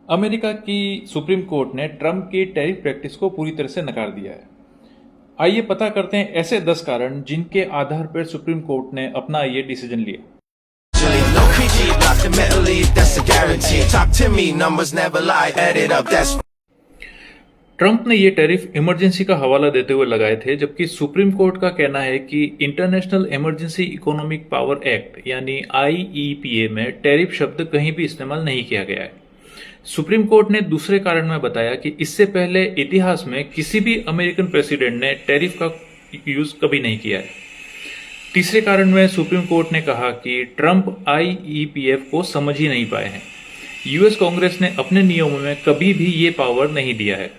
America की supreme court ने Trump की टैरिफ प्रैक्टिस को पूरी तरह से नकार दिया है। आइए पता करते हैं ऐसे 10 कारण जिनके आधार पर सुप्रीम कोर्ट ने अपना ये डिसीजन लिया। No PG, lock the metal lead, that's a guarantee. Talk to me, numbers never lie, add it up, that's Trump ने ये टैरिफ इमरजेंसी का हवाला देते हुए लगाए थे, जबकि सुप्रीम कोर्ट का कहना है कि international emergency economic power act यानी आईईपीए में टैरिफ शब्द कहीं भी इस्तेमाल नहीं किया गया है। सुप्रीम कोर्ट ने दूसरे कारण में बताया कि इससे पहले इतिहास में किसी भी अमेरिकन प्रेसिडेंट ने टैरिफ का यूज कभी नहीं किया है। तीसरे कारण में सुप्रीम कोर्ट ने कहा कि ट्रंप आईईपीएफ को समझ ही नहीं पाए हैं। यूएस कांग्रेस ने अपने नियमों में कभी भी ये पावर नहीं दिया है।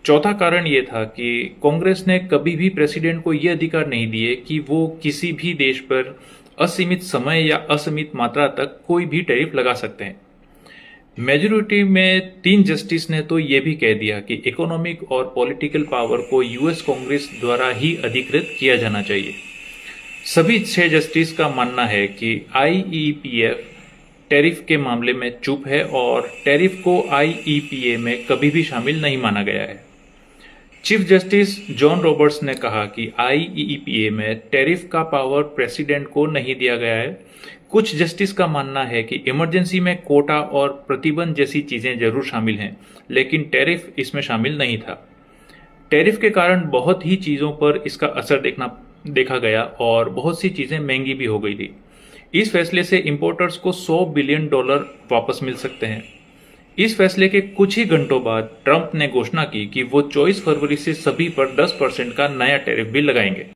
चौथा कारण ये था कि कांग्रेस ने कभी भी प्रेसिडेंट को ये अधिकार नहीं दिए कि वो किसी भी देश पर असीमित समय या असीमित मात्रा तक कोई भी टैरिफ लगा सकते हैं। मेजोरिटी में 3 जस्टिस ने तो ये भी कह दिया कि इकोनॉमिक और पॉलिटिकल पावर को यूएस कांग्रेस द्वारा ही अधिकृत किया जाना चाहिए। सभी 6 जस्टिस का मानना है कि आईईपीएफ टैरिफ के मामले में चुप है और टैरिफ को आईईपीए में कभी भी शामिल नहीं माना गया है। चीफ जस्टिस जॉन रॉबर्ट्स ने कहा कि आईईपीए में टैरिफ का पावर प्रेसिडेंट को नहीं दिया गया है। कुछ जस्टिस का मानना है कि इमरजेंसी में कोटा और प्रतिबंध जैसी चीजें जरूर शामिल हैं, लेकिन टैरिफ इसमें शामिल नहीं था। टैरिफ के कारण बहुत ही चीजों पर इसका असर देखा गया और बहुत सी चीजें महंगी भी हो गई थी। इस फैसले से इंपोर्टर्स को $100 बिलियन वापस मिल सकते हैं। इस फैसले के कुछ ही घंटों बाद ट्रंप ने घोषणा की कि वो 24 फरवरी से सभी पर 10% का नया टैरिफ भी लगाएंगे।